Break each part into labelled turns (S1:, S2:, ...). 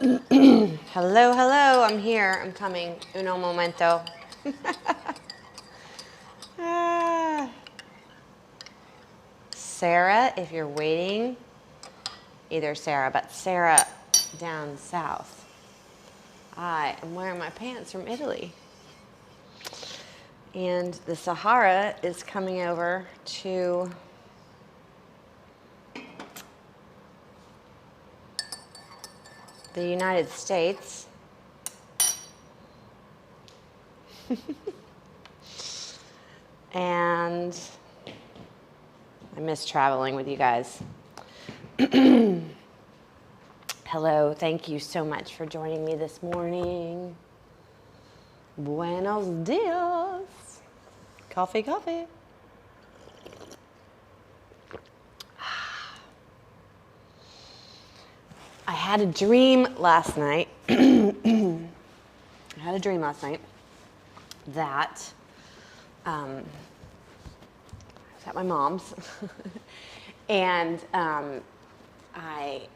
S1: Hello, hello, I'm here. I'm coming. Uno momento. Ah. Sarah, if you're waiting, either Sarah, but Sarah down south. I am wearing my pants from Italy. And the Sahara is coming over to the United States. And I miss traveling with you guys. Hello, thank you so much for joining me this morning. Buenos dias. Coffee, coffee. I had a dream last night. That I was at my mom's and I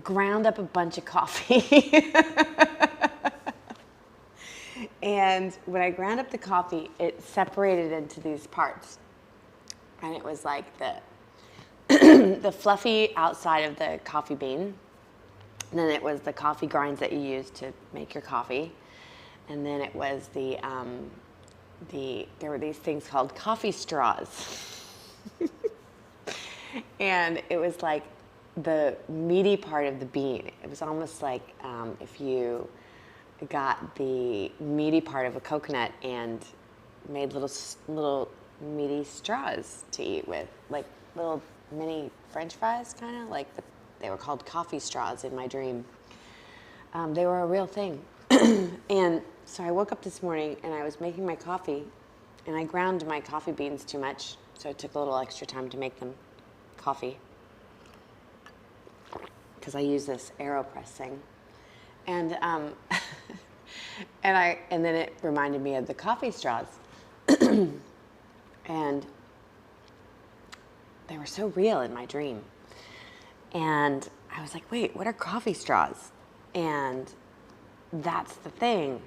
S1: ground up a bunch of coffee. And when I ground up the coffee, it separated into these parts. And it was like the fluffy outside of the coffee bean. And then it was the coffee grinds that you use to make your coffee. And then it was there were these things called coffee straws. And it was like the meaty part of the bean. It was almost like if you got the meaty part of a coconut and made little meaty straws to eat with, like little mini French fries, kind of like they were called coffee straws in my dream. They were a real thing. And so I woke up this morning and I was making my coffee and I ground my coffee beans too much, so it took a little extra time to make them coffee because I use this AeroPress thing. And and then it reminded me of the coffee straws. And they were so real in my dream. And I was like, wait, what are coffee straws? And that's the thing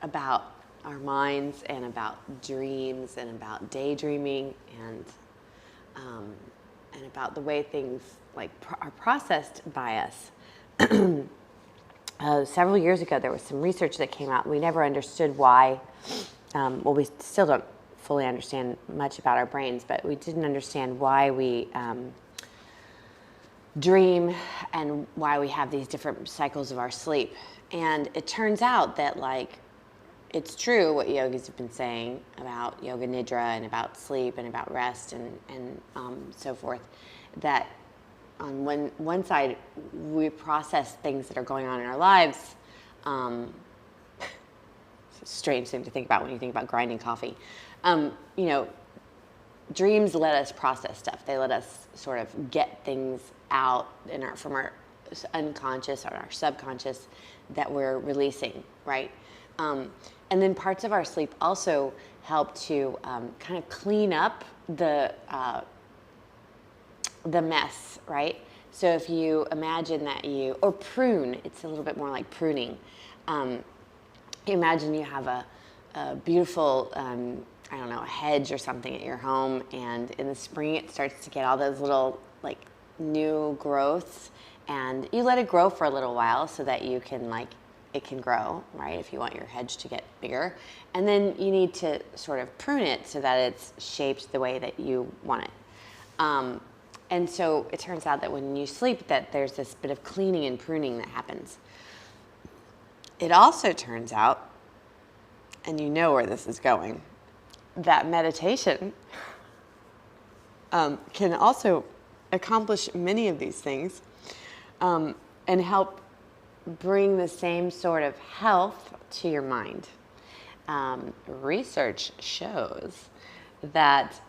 S1: about our minds and about dreams and about daydreaming and about the way things like are processed by us. Several years ago, there was some research that came out. We never understood why. Well, we still don't fully understand much about our brains, but we didn't understand why we dream and why we have these different cycles of our sleep. And it turns out that, like, it's true what yogis have been saying about yoga nidra and about sleep and about rest and so forth, that on one side, we process things that are going on in our lives. It's a strange thing to think about when you think about grinding coffee. Dreams let us process stuff. They let us sort of get things out from our unconscious or our subconscious that we're releasing, right? And then parts of our sleep also help to kind of clean up the mess, right? So if you imagine that or prune, it's a little bit more like pruning. You imagine you have a beautiful, a hedge or something at your home, and in the spring it starts to get all those little like new growths, and you let it grow for a little while so that you can it can grow, right, if you want your hedge to get bigger. And then you need to sort of prune it so that it's shaped the way that you want it. And so it turns out that when you sleep, that there's this bit of cleaning and pruning that happens. It also turns out, and you know where this is going, that meditation can also accomplish many of these things and help bring the same sort of health to your mind. Research shows that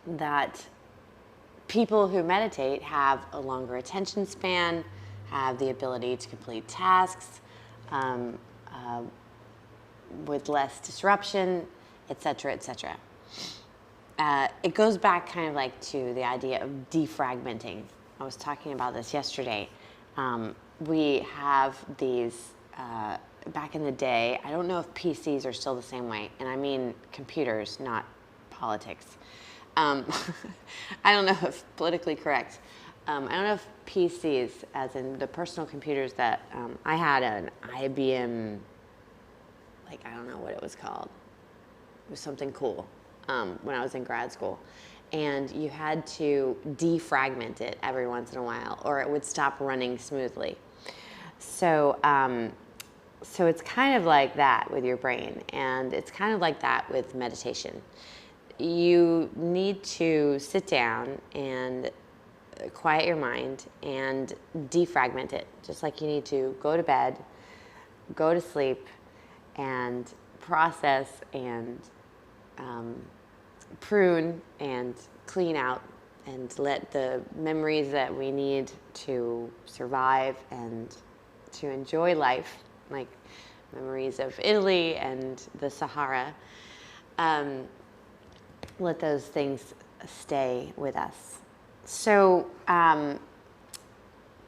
S1: that people who meditate have a longer attention span, have the ability to complete tasks with less disruption, etc., etc. It goes back kind of like to the idea of defragmenting, I was talking about this yesterday. We have these, back in the day, I don't know if PCs are still the same way, and I mean computers, not politics. I don't know if politically correct. I don't know if PCs, as in the personal computers that I had an IBM, like I don't know what it was called. It was something cool when I was in grad school. And you had to defragment it every once in a while or it would stop running smoothly. So, so it's kind of like that with your brain, and it's kind of like that with meditation. You need to sit down and quiet your mind and defragment it, just like you need to go to bed, go to sleep, and process and prune and clean out and let the memories that we need to survive and to enjoy life, like memories of Italy and the Sahara, let those things stay with us. So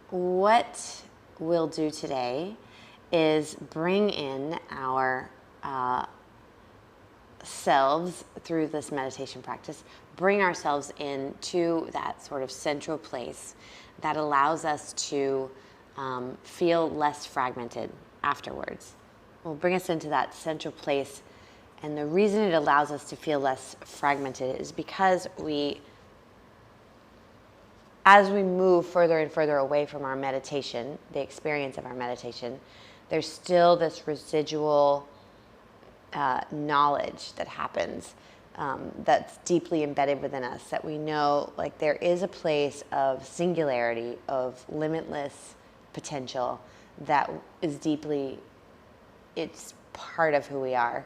S1: what we'll do today is bring in our selves through this meditation practice, bring ourselves into that sort of central place that allows us to feel less fragmented afterwards. Will bring us into that central place, and the reason it allows us to feel less fragmented is because as we move further and further away from our meditation, the experience of our meditation, there's still this residual knowledge that happens that's deeply embedded within us, that we know like there is a place of singularity, of limitless potential that is deeply, it's part of who we are,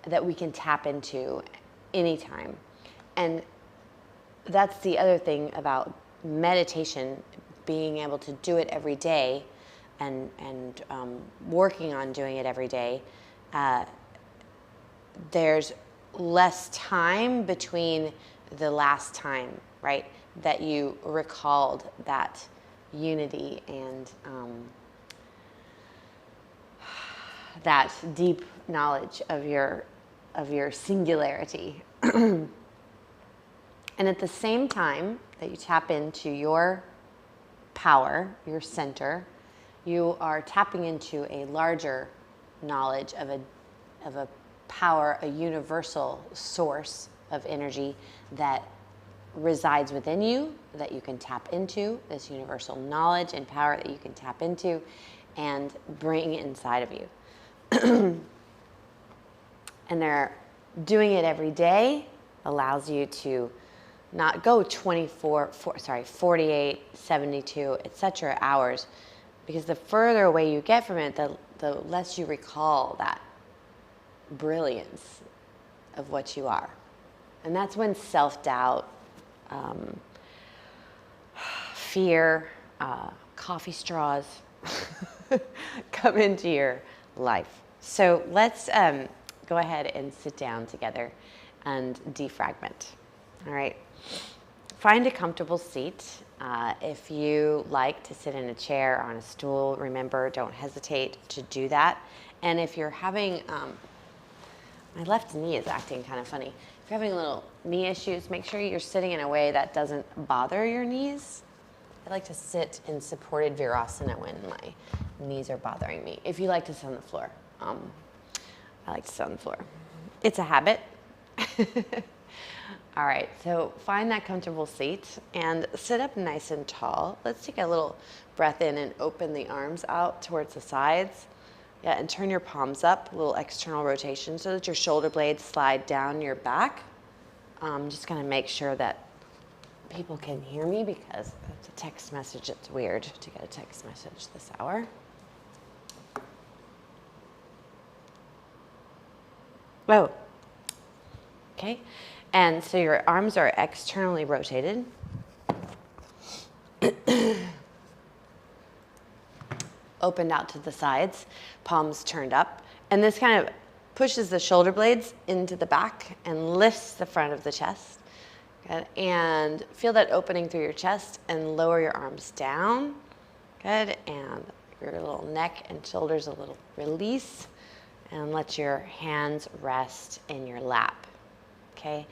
S1: that we can tap into anytime. And that's the other thing about meditation, being able to do it every day and working on doing it every day. There's less time between the last time, right, that you recalled that unity and that deep knowledge of your singularity. And at the same time that you tap into your power, your center, you are tapping into a larger knowledge of a power, a universal source of energy that resides within you, that you can tap into, this universal knowledge and power that you can tap into and bring inside of you. And doing it every day allows you to not go 48, 72, etc. hours, because the further away you get from it, the less you recall that brilliance of what you are. And that's when self-doubt, fear, coffee straws come into your life. So let's go ahead and sit down together and defragment. All right. Find a comfortable seat. If you like to sit in a chair or on a stool, remember, don't hesitate to do that. And if you're having, my left knee is acting kind of funny. If you're having little knee issues, make sure you're sitting in a way that doesn't bother your knees. I like to sit in supported virasana when my knees are bothering me. If you like to sit on the floor, I like to sit on the floor. It's a habit. All right, so find that comfortable seat and sit up nice and tall. Let's take a little breath in and open the arms out towards the sides. Yeah, and turn your palms up, a little external rotation so that your shoulder blades slide down your back. I'm just gonna make sure that people can hear me because it's a text message. It's weird to get a text message this hour. Oh, okay. And so your arms are externally rotated. Opened out to the sides, palms turned up. And this kind of pushes the shoulder blades into the back and lifts the front of the chest. Good. And feel that opening through your chest and lower your arms down. Good. And your little neck and shoulders a little release. And let your hands rest in your lap. Okay.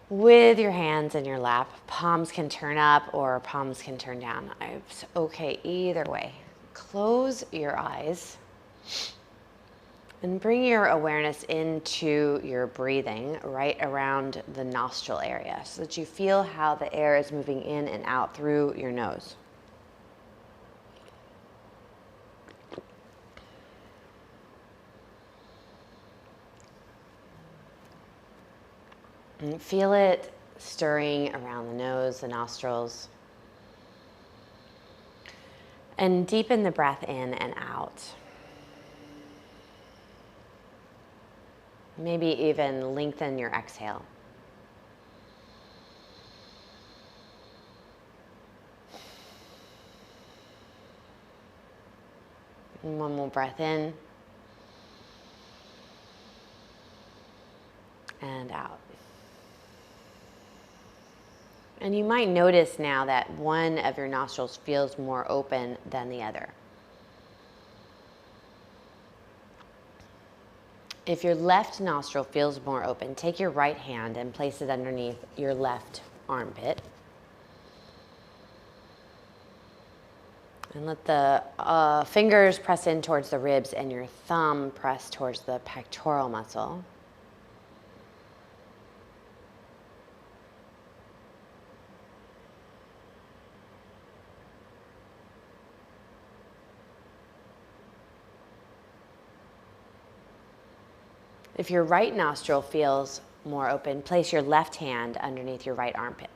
S1: With your hands in your lap, palms can turn up or palms can turn down. It's okay either way. Close your eyes and bring your awareness into your breathing right around the nostril area so that you feel how the air is moving in and out through your nose. And feel it stirring around the nose, the nostrils. And deepen the breath in and out. Maybe even lengthen your exhale. And one more breath in. And out. And you might notice now that one of your nostrils feels more open than the other. If your left nostril feels more open, take your right hand and place it underneath your left armpit. And let the fingers press in towards the ribs and your thumb press towards the pectoral muscle. If your right nostril feels more open, place your left hand underneath your right armpit.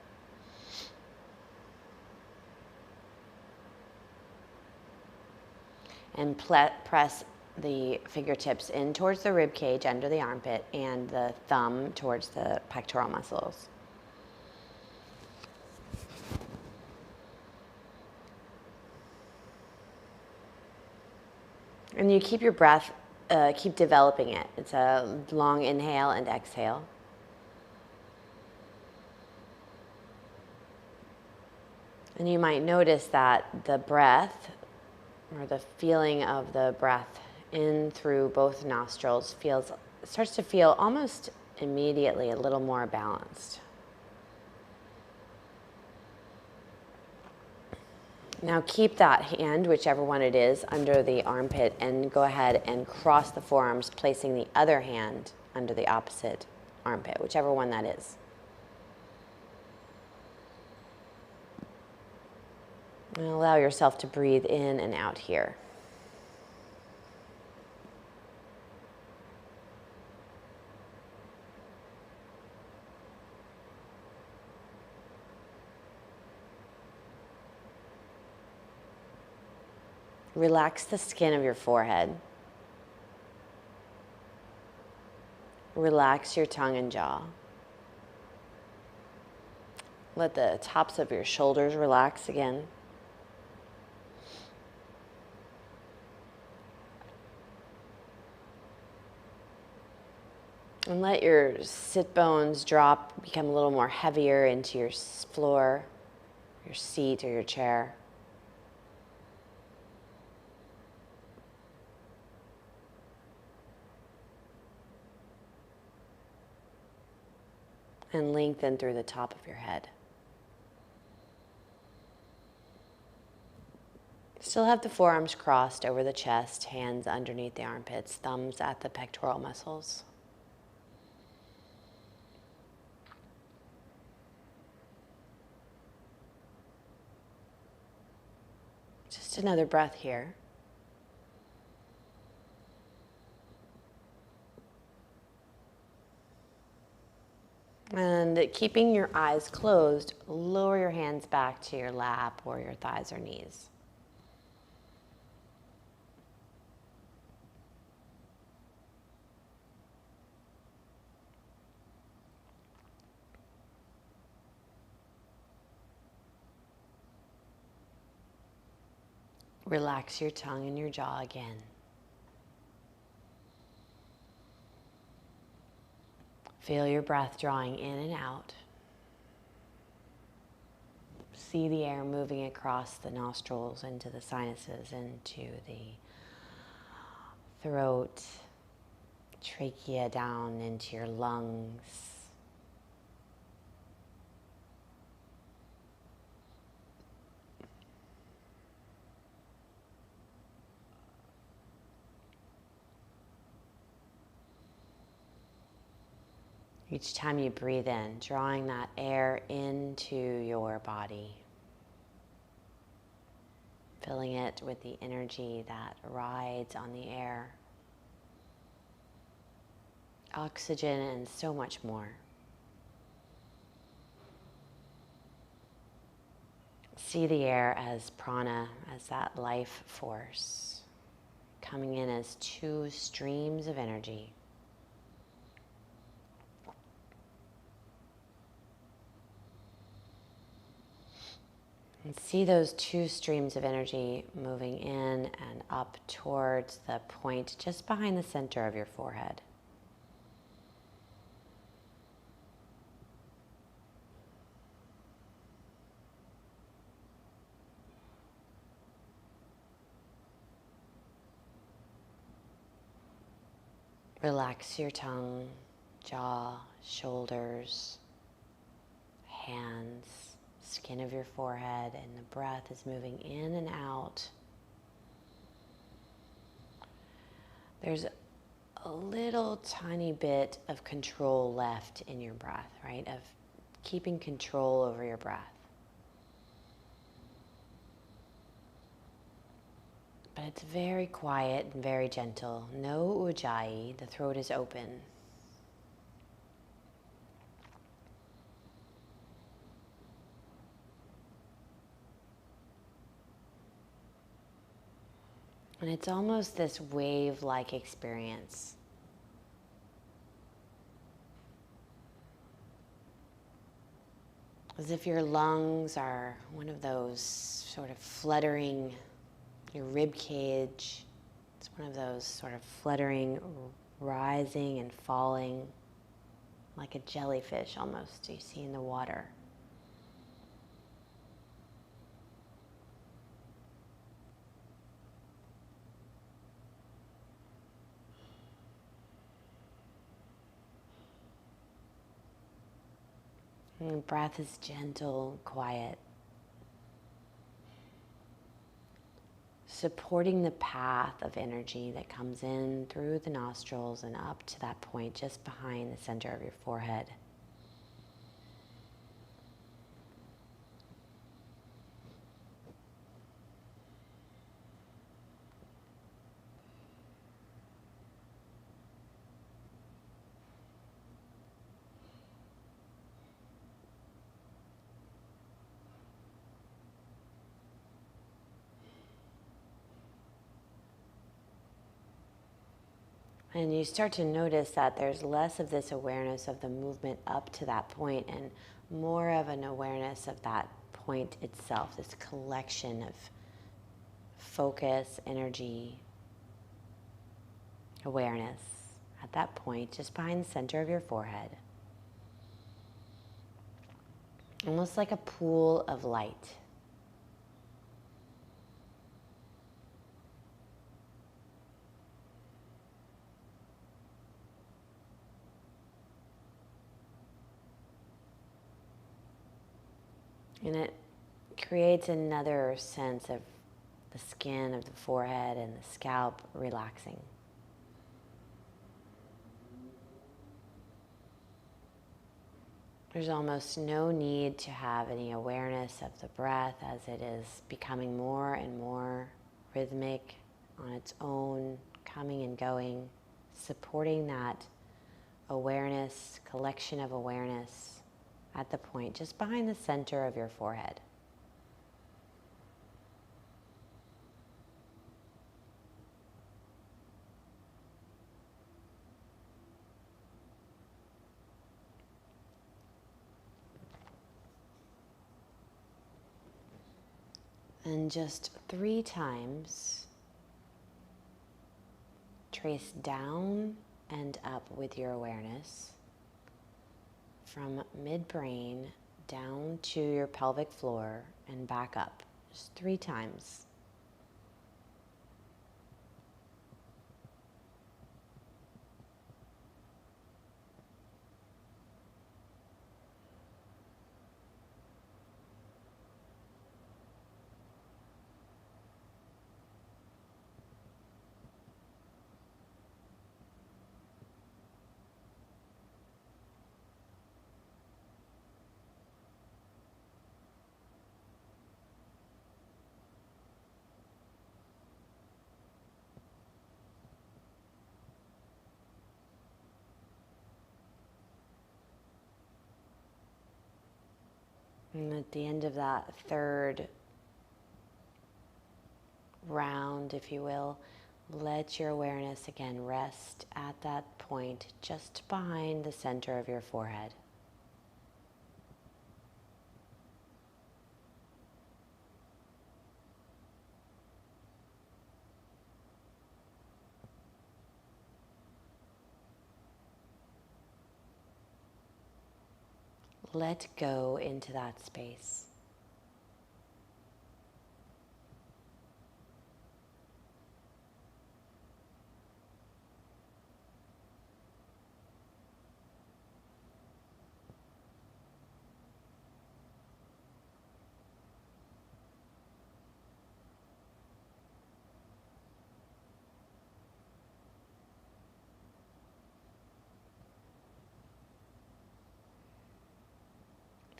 S1: And press the fingertips in towards the rib cage under the armpit and the thumb towards the pectoral muscles. And you keep your breath, keep developing it. It's a long inhale and exhale. And you might notice that the breath, or the feeling of the breath in through both nostrils starts to feel almost immediately a little more balanced. Now keep that hand, whichever one it is, under the armpit and go ahead and cross the forearms, placing the other hand under the opposite armpit, whichever one that is. And allow yourself to breathe in and out here. Relax the skin of your forehead. Relax your tongue and jaw. Let the tops of your shoulders relax again. And let your sit bones drop, become a little more heavier into your floor, your seat, or your chair. And lengthen through the top of your head. Still have the forearms crossed over the chest, hands underneath the armpits, thumbs at the pectoral muscles. Just another breath here. And keeping your eyes closed, lower your hands back to your lap or your thighs or knees. Relax your tongue and your jaw again. Feel your breath drawing in and out. See the air moving across the nostrils, into the sinuses, into the throat, trachea down into your lungs. Each time you breathe in, drawing that air into your body, filling it with the energy that rides on the air, oxygen, and so much more. See the air as prana, as that life force, coming in as two streams of energy. And see those two streams of energy moving in and up towards the point just behind the center of your forehead. Relax your tongue, jaw, shoulders, hands, skin of your forehead, and the breath is moving in and out. There's a little tiny bit of control left in your breath, right? Of keeping control over your breath. But it's very quiet and very gentle. No ujjayi, the throat is open. And it's almost this wave-like experience. As if your lungs are one of those sort of fluttering, your rib cage, it's one of those sort of fluttering, rising and falling, like a jellyfish almost you see in the water. And the breath is gentle, quiet, supporting the path of energy that comes in through the nostrils and up to that point just behind the center of your forehead. And you start to notice that there's less of this awareness of the movement up to that point and more of an awareness of that point itself, this collection of focus, energy, awareness at that point just behind the center of your forehead. Almost like a pool of light. And it creates another sense of the skin of the forehead and the scalp relaxing. There's almost no need to have any awareness of the breath as it is becoming more and more rhythmic on its own, coming and going, supporting that awareness, collection of awareness at the point just behind the center of your forehead. And just 3 times, trace down and up with your awareness from midbrain down to your pelvic floor and back up, just 3 times. And at the end of that 3rd round, if you will, let your awareness again rest at that point just behind the center of your forehead. Let go into that space.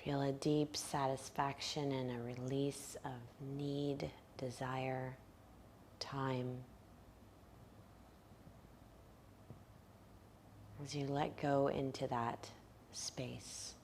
S1: Feel a deep satisfaction and a release of need, desire, time. As you let go into that space.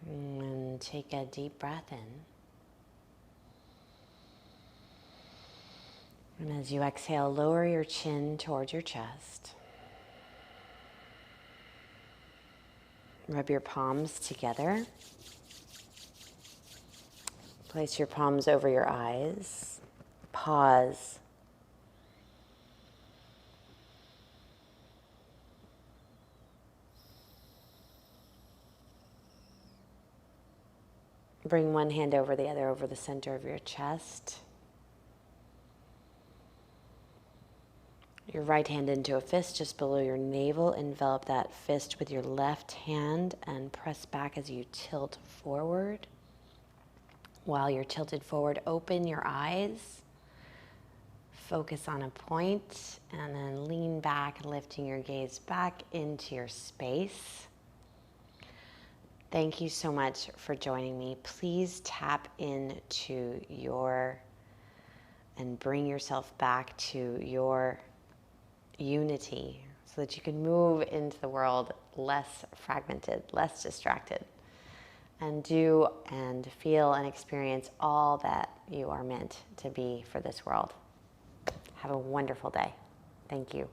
S1: And take a deep breath in. And as you exhale, lower your chin towards your chest. Rub your palms together. Place your palms over your eyes. Pause. Bring one hand over the other over the center of your chest. Your right hand into a fist just below your navel. Envelop that fist with your left hand and press back as you tilt forward. While you're tilted forward, open your eyes. Focus on a point and then lean back, lifting your gaze back into your space. Thank you so much for joining me. Please tap into and bring yourself back to your unity so that you can move into the world less fragmented, less distracted, and do and feel and experience all that you are meant to be for this world. Have a wonderful day. Thank you.